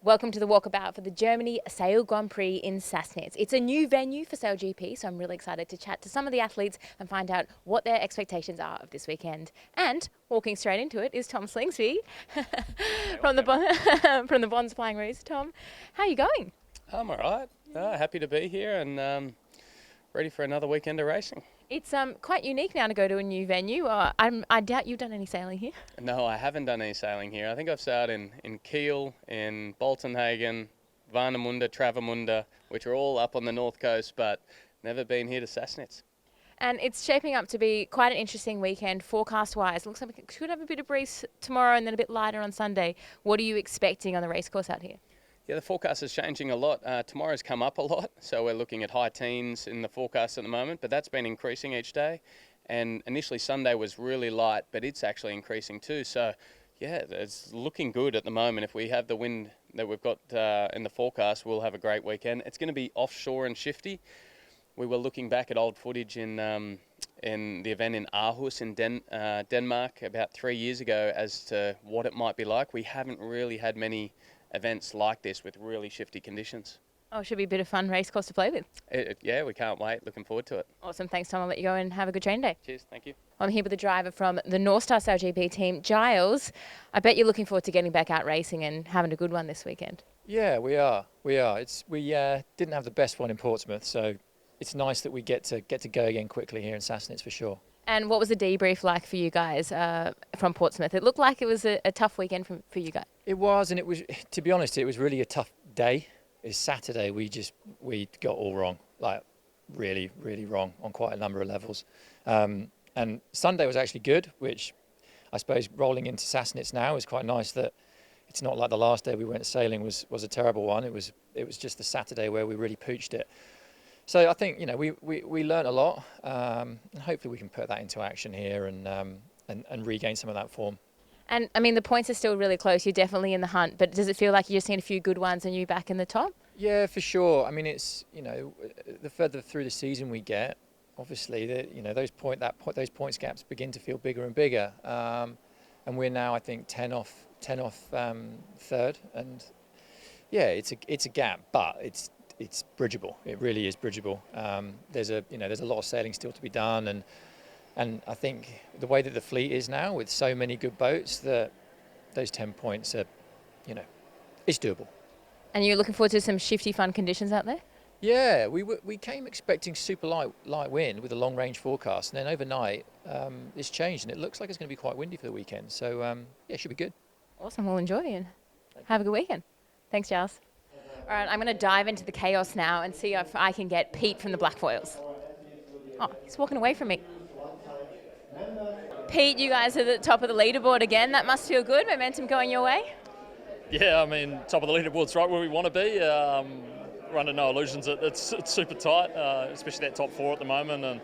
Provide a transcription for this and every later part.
Welcome to the Walkabout for the Germany Sail Grand Prix in Sassnitz. It's a new venue for SailGP, so I'm really excited to chat to some of the athletes and find out what their expectations are of this weekend. And walking straight into it is Tom Slingsby from the Bonds Flying Roos. Tom, how are you going? I'm all right. Happy to be here and ready for another weekend of racing. It's quite unique now to go to a new venue. I doubt you've done any sailing here. No, I haven't done any sailing here. I think I've sailed in Kiel, in Boltenhagen, Warnemünde, Travemünde, which are all up on the north coast, but never been here to Sassnitz. And it's shaping up to be quite an interesting weekend forecast-wise. Looks like we could have a bit of breeze tomorrow and then a bit lighter on Sunday. What are you expecting on the racecourse out here? Yeah, the forecast is changing a lot. Tomorrow's come up a lot, so we're looking at high teens in the forecast at the moment, but that's been increasing each day. And initially Sunday was really light, but it's actually increasing too. So yeah, it's looking good at the moment. If we have the wind that we've got in the forecast, we'll have a great weekend. It's going to be offshore and shifty. We were looking back at old footage in the event in Aarhus in Denmark about 3 years ago as to what it might be like. We haven't really had many events like this with really shifty conditions. Oh, it should be a bit of fun racecourse to play with. Yeah, we can't wait. Looking forward to it. Awesome. Thanks, Tom. I'll let you go and have a good train day. Cheers. Thank you. I'm here with the driver from the North Star SailGP team, Giles. I bet you're looking forward to getting back out racing and having a good one this weekend. Yeah, we are. We didn't have the best one in Portsmouth, so it's nice that we get to go again quickly here in Sassnitz for sure. And what was the debrief like for you guys from Portsmouth? It looked like it was a tough weekend for you guys. It was, and it was, to be honest, it was really a tough day. It's Saturday, we got all wrong, like really, really wrong on quite a number of levels. And Sunday was actually good, which I suppose rolling into Sassnitz now is quite nice that it's not like the last day we went sailing was a terrible one. It was just the Saturday where we really pooched it. So I think, we learned a lot, and hopefully we can put that into action here and regain some of that form. And I mean, the points are still really close. You're definitely in the hunt, but does it feel like you're just seeing a few good ones and you're back in the top? Yeah, for sure. I mean, it's, the further through the season we get, obviously, those points gaps begin to feel bigger and bigger. And we're now, I think, 10 off third, and yeah, it's a gap, but it's bridgeable. It really is bridgeable. There's a lot of sailing still to be done, and I think the way that the fleet is now, with so many good boats, that those 10 points are, it's doable. And you're looking forward to some shifty, fun conditions out there? Yeah, we came expecting super light wind with a long range forecast, and then overnight it's changed, and it looks like it's going to be quite windy for the weekend. So yeah, it should be good. Awesome. We'll enjoy and have a good weekend. Thanks, Giles. All right, I'm going to dive into the chaos now and see if I can get Pete from the Black Foils. Oh, he's walking away from me. Pete, you guys are at the top of the leaderboard again. That must feel good. Momentum going your way? Yeah, I mean, top of the leaderboard's right where we want to be. We're under no illusions. It's super tight, especially that top four at the moment.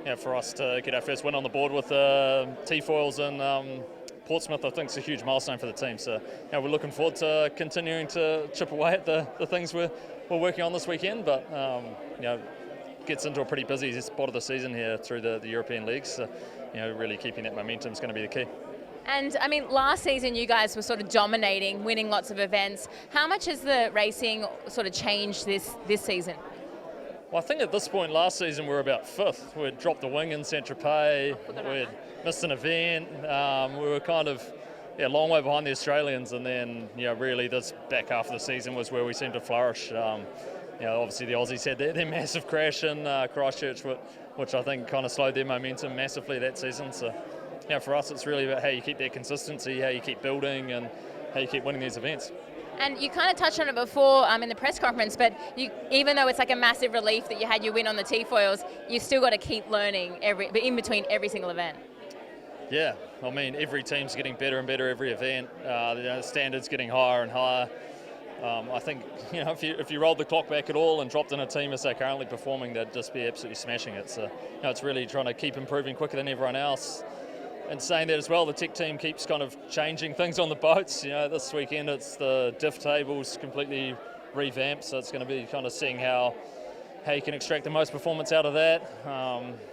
And for us to get our first win on the board with T-foils and Portsmouth, I think it's a huge milestone for the team. So we're looking forward to continuing to chip away at the things we're working on this weekend. But gets into a pretty busy spot of the season here through the European leagues. So, really keeping that momentum is going to be the key. And I mean, last season you guys were sort of dominating, winning lots of events. How much has the racing sort of changed this season? Well, I think at this point last season we were about fifth. We'd dropped the wing in Saint-Tropez, we'd missed an event. We were kind of a long way behind the Australians, and then really this back half of the season was where we seemed to flourish. Obviously the Aussies had their massive crash in Christchurch, which I think kind of slowed their momentum massively that season. So for us it's really about how you keep that consistency, how you keep building, and how you keep winning these events. And you kind of touched on it before in the press conference, but even though it's like a massive relief that you had your win on the T-foils, you still got to keep learning in between every single event. Yeah, I mean, every team's getting better and better every event. The standards getting higher and higher. I think if you rolled the clock back at all and dropped in a team as they're currently performing, they'd just be absolutely smashing it. So it's really trying to keep improving quicker than everyone else. And saying that as well, the tech team keeps kind of changing things on the boats. This weekend it's the diff tables completely revamped, so it's going to be kind of seeing how you can extract the most performance out of that.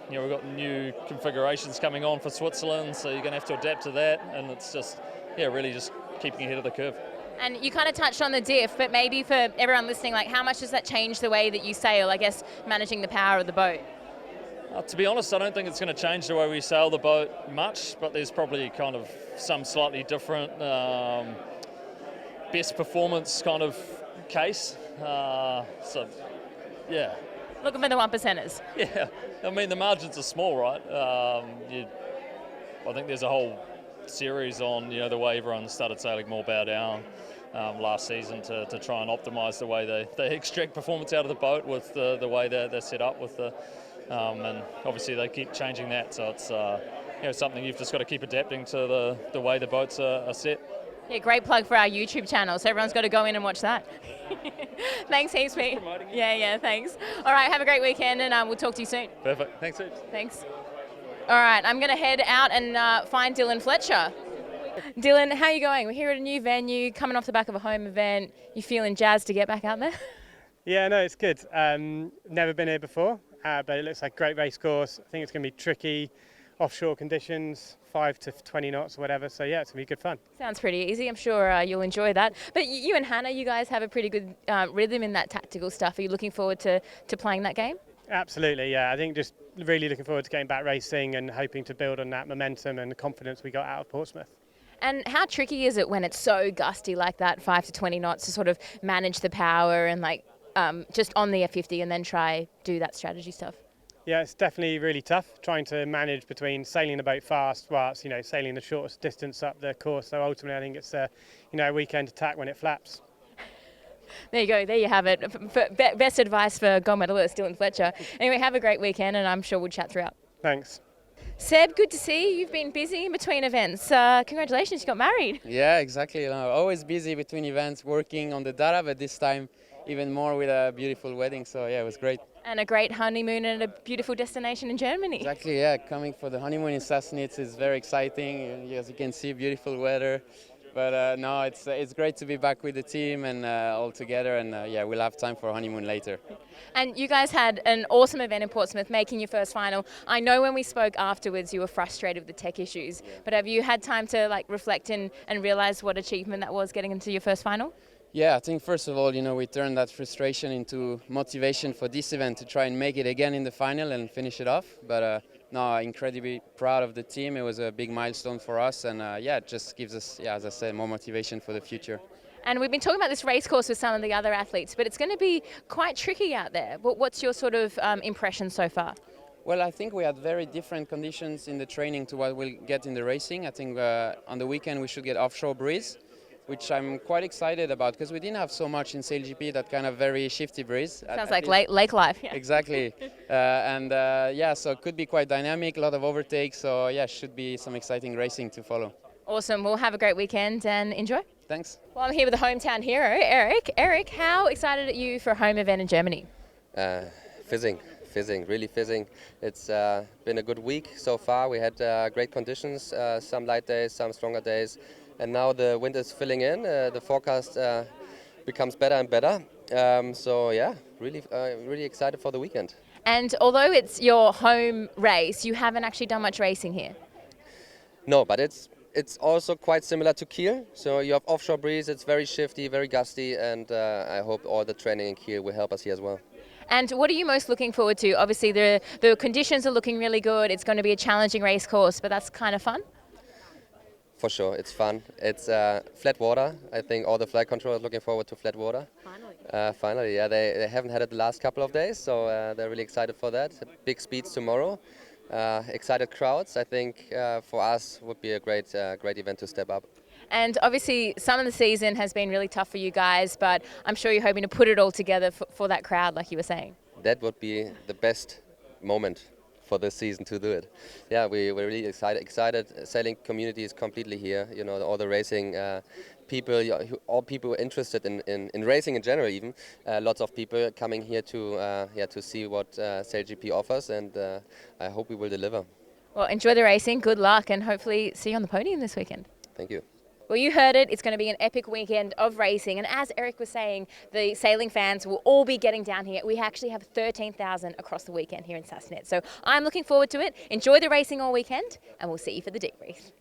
We've got new configurations coming on for Switzerland, so you're going to have to adapt to that, and it's just really just keeping ahead of the curve. And you kind of touched on the diff, but maybe for everyone listening, like how much does that change the way that you sail, I guess, managing the power of the boat? To be honest, I don't think it's going to change the way we sail the boat much, but there's probably kind of some slightly different best performance kind of case. So, yeah. Looking for the 1%ers. Yeah, I mean, the margins are small, right? I think there's a whole series on, the way everyone started sailing more bow down last season to try and optimise the way they extract performance out of the boat with the way they're set up with the... and obviously they keep changing that, so it's something you've just got to keep adapting to the way the boats are set. Yeah, great plug for our YouTube channel, so everyone's got to go in and watch that. Thanks heaps, Pete. Yeah, thanks. All right, have a great weekend, and we'll talk to you soon. Perfect, thanks heaps. Thanks. All right, I'm going to head out and find Dylan Fletcher. Dylan, how are you going? We're here at a new venue, coming off the back of a home event. You feeling jazzed to get back out there? Yeah, no, it's good. Never been here before, but it looks like a great race course. I think it's going to be tricky, offshore conditions, 5 to 20 knots or whatever. So yeah, it's going to be good fun. Sounds pretty easy. I'm sure you'll enjoy that. But you and Hannah, you guys have a pretty good rhythm in that tactical stuff. Are you looking forward to playing that game? Absolutely, yeah. I think just really looking forward to getting back racing and hoping to build on that momentum and the confidence we got out of Portsmouth. And how tricky is it when it's so gusty like that, 5 to 20 knots, to sort of manage the power and just on the F50 and then try do that strategy stuff? Yeah, it's definitely really tough trying to manage between sailing the boat fast whilst sailing the shortest distance up the course. So ultimately, I think it's a weekend attack when it flaps. There you go. There you have it. Best advice for gold medalist Dylan Fletcher. Anyway, have a great weekend, and I'm sure we'll chat throughout. Thanks. Seb, good to see you. You've been busy in between events. Congratulations, you got married. Yeah, exactly. Always busy between events, working on the data, but this time even more with a beautiful wedding. So yeah, it was great. And a great honeymoon at a beautiful destination in Germany. Exactly, yeah. Coming for the honeymoon in Sassnitz is very exciting. As you can see, beautiful weather. But no, it's great to be back with the team and all together. And yeah, we'll have time for a honeymoon later. And you guys had an awesome event in Portsmouth, making your first final. I know when we spoke afterwards, you were frustrated with the tech issues. But have you had time to reflect and realise what achievement that was, getting into your first final? Yeah, I think first of all, we turned that frustration into motivation for this event to try and make it again in the final and finish it off. But no, incredibly proud of the team. It was a big milestone for us, and yeah, it just gives us, as I said, more motivation for the future. And we've been talking about this race course with some of the other athletes, but it's going to be quite tricky out there. What's your sort of impression so far? Well, I think we had very different conditions in the training to what we'll get in the racing. I think on the weekend we should get offshore breeze, which I'm quite excited about because we didn't have so much in SailGP, that kind of very shifty breeze. Sounds like lake life. Yeah. Exactly. Yeah, so it could be quite dynamic, a lot of overtakes. So yeah, should be some exciting racing to follow. Awesome. We'll have a great weekend and enjoy. Thanks. Well, I'm here with the hometown hero, Eric. Eric, how excited are you for a home event in Germany? Fizzing, really fizzing. It's been a good week so far. We had great conditions, some light days, some stronger days. And now the wind is filling in. The forecast becomes better and better. So yeah, really excited for the weekend. And although it's your home race, you haven't actually done much racing here. No, but it's also quite similar to Kiel. So you have offshore breeze. It's very shifty, very gusty, and I hope all the training in Kiel will help us here as well. And what are you most looking forward to? Obviously, the conditions are looking really good. It's going to be a challenging race course, but that's kind of fun. For sure, it's fun. It's flat water. I think all the flight controllers looking forward to flat water. Finally, yeah, they haven't had it the last couple of days, so they're really excited for that. Big speeds tomorrow. Excited crowds. I think for us would be a great event to step up. And obviously, some of the season has been really tough for you guys, but I'm sure you're hoping to put it all together for that crowd, like you were saying. That would be the best moment for this season to do it. Yeah, we're really excited. Sailing community is completely here. All the racing people, all people interested in racing in general. Even lots of people coming here to see what SailGP offers, and I hope we will deliver. Well, enjoy the racing. Good luck, and hopefully see you on the podium this weekend. Thank you. Well, you heard it. It's going to be an epic weekend of racing. And as Eric was saying, the sailing fans will all be getting down here. We actually have 13,000 across the weekend here in Sassnitz. So I'm looking forward to it. Enjoy the racing all weekend, and we'll see you for the debrief.